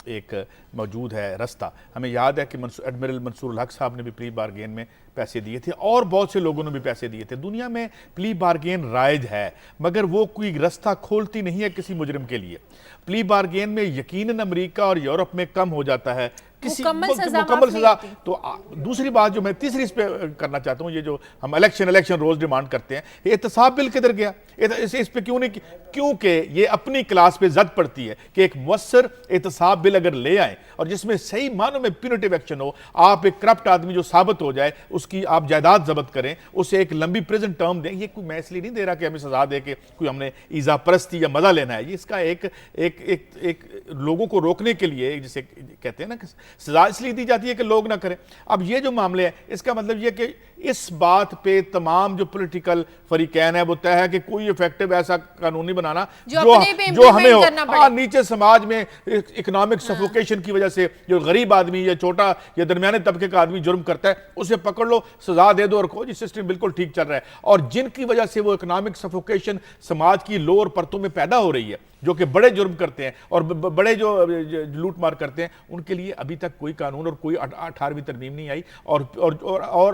ایک موجود ہے رستہ. ہمیں یاد ہے کہ ایڈمرل منصور الحق صاحب نے بھی پلی بارگین میں پیسے دیے تھے اور بہت سے لوگوں نے بھی پیسے دیے تھے. دنیا میں پلی بارگین رائج ہے مگر وہ کوئی رستہ کھولتی نہیں ہے کسی مجرم کے لیے. پلی بارگین میں یقیناً امریکہ اور یورپ میں کم ہو جاتا ہے مکمل سزا. تو دوسری بات جو میں تیسری اس پہ کرنا چاہتا ہوں, یہ جو ہم الیکشن روز ڈیمانڈ کرتے ہیں, یہ احتساب بل کدھر گیا؟ اس پہ کیوں نہیں؟ کیونکہ یہ اپنی کلاس پہ زد پڑتی ہے کہ ایک مؤثر احتساب بل اگر لے آئیں اور جس میں صحیح معنوں میں پیونیٹیو ایکشن ہو, آپ ایک کرپٹ آدمی جو ثابت ہو جائے اس کی آپ جائیداد ضبط کریں, اسے ایک لمبی پریزن ٹرم دیں. یہ کوئی میں اس لیے نہیں دے رہا کہ ہمیں سزا دے کہ کوئی ہم نے ایزا پرستی یا مزہ لینا ہے. یہ اس کا ایک لوگوں کو روکنے کے لیے, جسے کہتے ہیں نا کہ سزا اس لیے دی جاتی ہے کہ لوگ نہ کریں. اب یہ جو معاملے ہیں اس کا مطلب یہ کہ اس بات پہ تمام جو پولیٹیکل فریقین ہے وہ طے ہے کہ کوئی ایفیکٹو ایسا قانونی بنانا جو ہمیں ہو. نیچے سماج میں اکنامک سفوکیشن کی وجہ سے جو غریب آدمی یا چھوٹا یا درمیانے طبقے کا آدمی جرم کرتا ہے اسے پکڑ لو, سزا دے دو اور کہو جی سسٹم بالکل ٹھیک چل رہا ہے. اور جن کی وجہ سے وہ اکنامک سفوکیشن سماج کی لوور پرتوں میں پیدا ہو رہی ہے, جو کہ بڑے جرم کرتے ہیں اور بڑے جو لوٹ مار کرتے ہیں, ان کے لیے ابھی تک کوئی قانون اور کوئی 18ویں ترمیم نہیں آئی اور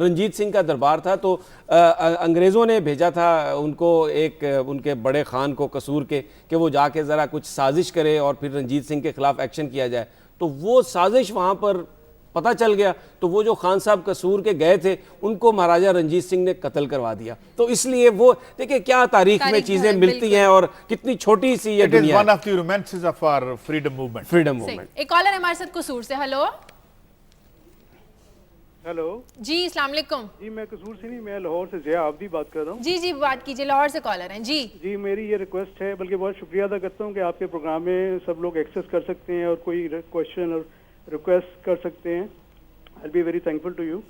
رنجیت سنگھ کا دربار تھا تو انگریزوں نے بھیجا تھا ان کو ایک ان کے بڑے خان کو قصور کے کہ وہ جا کے ذرا کچھ سازش کرے اور پھر رنجیت سنگھ کے خلاف ایکشن کیا جائے. تو وہ سازش وہاں پر پتہ چل گیا تو وہ جو خان صاحب قصور کے گئے تھے ان کو مہاراجا رنجیت سنگھ نے قتل کروا دیا. تو اس لیے وہ دیکھیں کیا تاریخ میں چیزیں ملتی ہیں اور کتنی چھوٹی سی یہ دنیا ہے. One of the romances of our freedom movement. Freedom movement. ایک کالر ہے ہمارے ساتھ قصور سے. ہلو ہیلو جی السلام علیکم. جی میں قصور سے نہیں، میں لاہور سے ضیاء آبدی بات کر رہا ہوں. جی جی بات کیجیے، لاہور سے کالر ہیں. جی جی میری یہ ریکویسٹ ہے، بلکہ بہت شکریہ ادا کرتا ہوں کہ آپ کے پروگرام میں سب لوگ ایکسیس کر سکتے ہیں اور کوئی کویشچن اور ریکویسٹ کر سکتے ہیں. I be very thankful to you.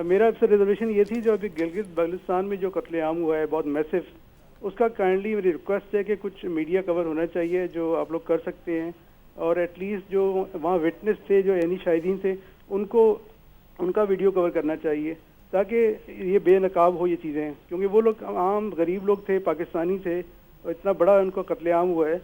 میرا آپ سے ریزرویشن یہ تھی جو ابھی گلگت بلتستان میں جو قتل عام ہوا ہے بہت میسو، اس کا کائنڈلی میری ریکویسٹ ہے کہ کچھ میڈیا کور ہونا چاہیے جو آپ لوگ کر سکتے ہیں، اور ایٹ لیسٹ جو وہاں وٹنس تھے، جو عینی شاہدین تھے، ان کا ویڈیو کور کرنا چاہیے تاکہ یہ بے نقاب ہو یہ چیزیں، کیونکہ وہ لوگ عام غریب لوگ تھے، پاکستانی تھے، اور اتنا بڑا ان کو قتل عام ہوا ہے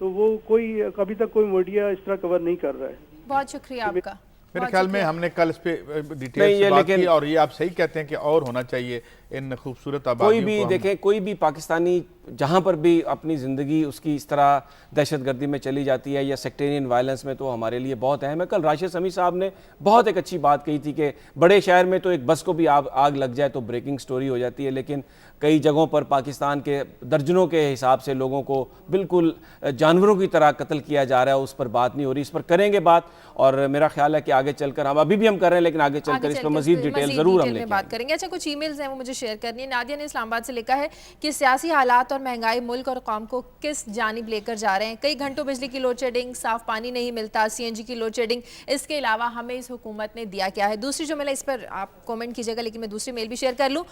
تو وہ کوئی ابھی تک کوئی میڈیا اس طرح کور نہیں کر رہا ہے. بہت شکریہ آپ کا. میرے خیال میں ہم نے کل اس پہ ڈیٹیل سے بات کی، اور یہ آپ صحیح کہتے ہیں کہ اور ہونا چاہیے ان خوبصورت آبادیوں کوئی بھی دیکھیں، کوئی بھی پاکستانی جہاں پر بھی اپنی زندگی اس کی اس طرح دہشت گردی میں چلی جاتی ہے یا سیکٹیرین وائلنس میں، تو ہمارے لیے بہت اہم ہے. کل راشد سمیع صاحب نے بہت ایک اچھی بات کہی تھی کہ بڑے شہر میں تو ایک بس کو بھی آگ لگ جائے تو بریکنگ سٹوری ہو جاتی ہے، لیکن کئی جگہوں پر پاکستان کے درجنوں کے حساب سے لوگوں کو بالکل جانوروں کی طرح قتل کیا جا رہا ہے، اس پر بات نہیں ہو رہی. اس پر کریں گے بات، اور میرا خیال ہے کہ آگے چل کر ابھی بھی ہم کر رہے ہیں، لیکن آگے چل کر اس پر مزید ڈیٹیل ضرور ہم لے کے بات کریں گے. اچھا کچھ ای میلز ہیں وہ مجھے شیئر کرنی ہے. نادیہ نے اسلام آباد سے لکھا ہے کہ سیاسی حالات اور مہنگائی ملک اور قوم کو کس جانب لے کر جا رہے ہیں. کئی گھنٹوں بجلی کی لوڈ شیڈنگ، صاف پانی نہیں ملتا، سی این جی کی لوڈ شیڈنگ، اس کے علاوہ ہمیں اس حکومت نے دیا کیا ہے. دوسری جو میل ہے اس پر آپ کومنٹ کیجیے گا، لیکن میں دوسری میل بھی شیئر کر لوں.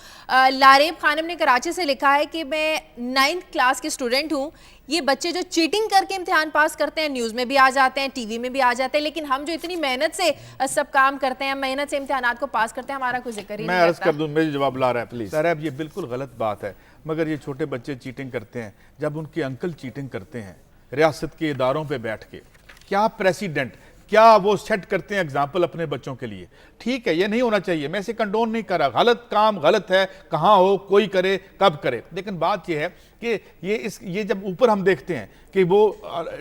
لاریب خانم نے کراچی سے لکھا ہے کہ میں 9th کلاس کے اسٹوڈنٹ ہوں. یہ بچے جو چیٹنگ کر کے امتحان پاس کرتے ہیں، نیوز میں بھی آ جاتے ہیں، ٹی وی میں بھی آ جاتے ہیں، لیکن ہم جو اتنی محنت سے سب کام کرتے ہیں، محنت سے امتحانات کو پاس کرتے ہیں، ہمارا کوئی ذکر ہی نہیں کرتا. میں عرض کر دوں، میرے جواب لا رہا ہے پلیز. صاحب یہ بالکل غلط بات ہے، مگر یہ چھوٹے بچے چیٹنگ کرتے ہیں جب ان کے انکل چیٹنگ کرتے ہیں ریاست کے اداروں پہ بیٹھ کے. کیا پریسیڈنٹ، کیا وہ سیٹ کرتے ہیں ایگزامپل اپنے بچوں کے لیے. ٹھیک ہے، یہ نہیں ہونا چاہیے، میں اسے کنڈون نہیں کر رہا، غلط کام غلط ہے، کہاں ہو، کوئی کرے، کب کرے. لیکن بات یہ ہے کہ یہ جب اوپر ہم دیکھتے ہیں کہ وہ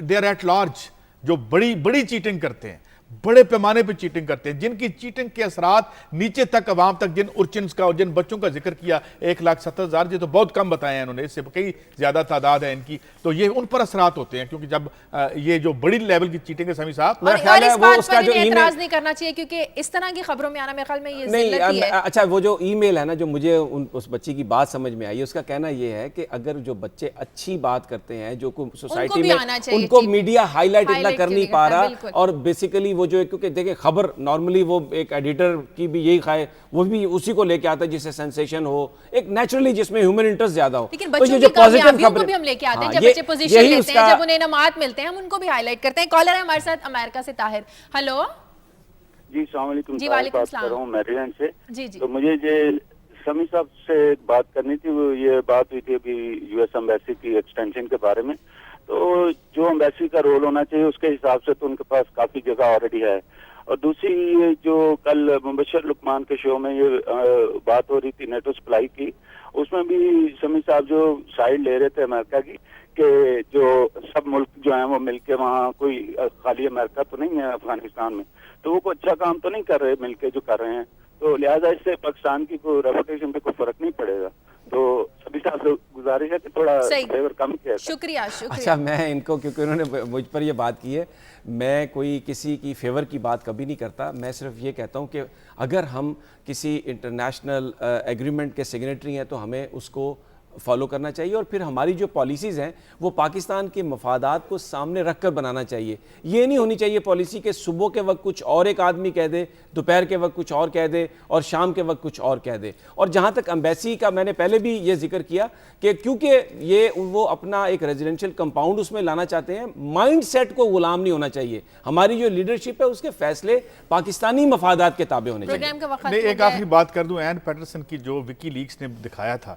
دے آر ایٹ لارج، جو بڑی چیٹنگ کرتے ہیں، بڑے پیمانے پہ چیٹنگ کرتے ہیں، جن کی چیٹنگ کے اثرات نیچے تک عوام تک، جن ارچنز کا اور جن بچوں کا ذکر کیا 1,70,000، یہ تو بہت کم بتائے ہیں انہوں نے، اس سے کئی زیادہ تعداد ہے ان کی. تو یہ ان پر اثرات ہوتے ہیں، کیونکہ جب یہ جو بڑی لیول کی چیٹنگ ہے سمیع صاحب، اور اس بات پر انہیں اعتراض نہیں کرنا چاہیے کیونکہ اس طرح کی خبروں میں آنا میرے خیال میں یہ ذلت ہی ہے. اچھا وہ جو ای میل ہے نا، جو مجھے اس بچی کی بات سمجھ میں آئی، اس کا کہنا یہ ہے کہ اگر جو بچے اچھی بات کرتے ہیں، جو سوسائٹی میں ان کو میڈیا ہائی لائٹ اتنا کر نہیں پا رہا، اور بیسیکلی وہ جو کیونکہ دیکھیں خبر نارملی وہ ایک ایڈیٹر کی بھی یہی خواہے، وہ بھی اسی کو لے کے آتا ہے جس سے سینسیشن ہو، ایک نیچرلی جس میں ہیومن انٹرسٹ زیادہ ہو. لیکن بچوں کی کامیابیوں کو بھی ہم لے کے آتے ہیں، جب بچے پوزیشن لیتے ہیں، جب انہیں انعامات ملتے ہیں، ہم ان کو بھی ہائی لائٹ کرتے ہیں. کالر ہے ہمارے ساتھ امریکہ سے طاہر. ہلو جی السلام علیکم. جی وعلیکم السلام. بات کر رہا ہوں میریلینڈ سے. جی جی تو مجھے یہ سمیع صاحب سے ایک بات کرنی تھی. وہ یہ بات ہوئی تھی ابھی یو ایس ایمبیسی کی ایکسٹینشن کے بارے میں. تو جو ایمبیسی کا رول ہونا چاہیے اس کے حساب سے تو ان کے پاس کافی جگہ آلریڈی ہے. اور دوسری یہ جو کل مبشر لقمان کے شو میں یہ بات ہو رہی تھی نیٹو سپلائی کی، اس میں بھی سمیع صاحب جو سائڈ لے رہے تھے امریکہ کی کہ جو سب ملک جو ہیں وہ مل کے وہاں، کوئی خالی امریکہ تو نہیں ہے افغانستان میں، تو وہ کوئی اچھا کام تو نہیں کر رہے مل کے جو کر رہے ہیں. تو لہٰذا اس سے پاکستان کی کوئی ریپوٹیشن پہ کوئی فرق نہیں پڑے گا. تو سبھی صاحب سے گزارش ہے کہ تھوڑا فیور کم کیا. شکریہ. اچھا میں ان کو، کیونکہ انہوں نے مجھ پر یہ بات کی ہے، میں کوئی کسی کی فیور کی بات کبھی نہیں کرتا. میں صرف یہ کہتا ہوں کہ اگر ہم کسی انٹرنیشنل ایگریمنٹ کے سگنیٹری ہیں تو ہمیں اس کو فالو کرنا چاہیے، اور پھر ہماری جو پالیسیز ہیں وہ پاکستان کے مفادات کو سامنے رکھ کر بنانا چاہیے. یہ نہیں ہونی چاہیے پالیسی کہ صبح کے وقت کچھ اور ایک آدمی کہہ دے، دوپہر کے وقت کچھ اور کہہ دے، اور شام کے وقت کچھ اور کہہ دے. اور جہاں تک ایمبیسی کا، میں نے پہلے بھی یہ ذکر کیا کہ کیونکہ یہ وہ اپنا ایک ریزیڈنشل کمپاؤنڈ اس میں لانا چاہتے ہیں، مائنڈ سیٹ کو غلام نہیں ہونا چاہیے. ہماری جو لیڈرشپ ہے اس کے فیصلے پاکستانی مفادات کے تابع ہونے چاہیے. ایک آخری بات کر دوں، این پیٹرسن کی جو وکی لیکس نے دکھایا تھا،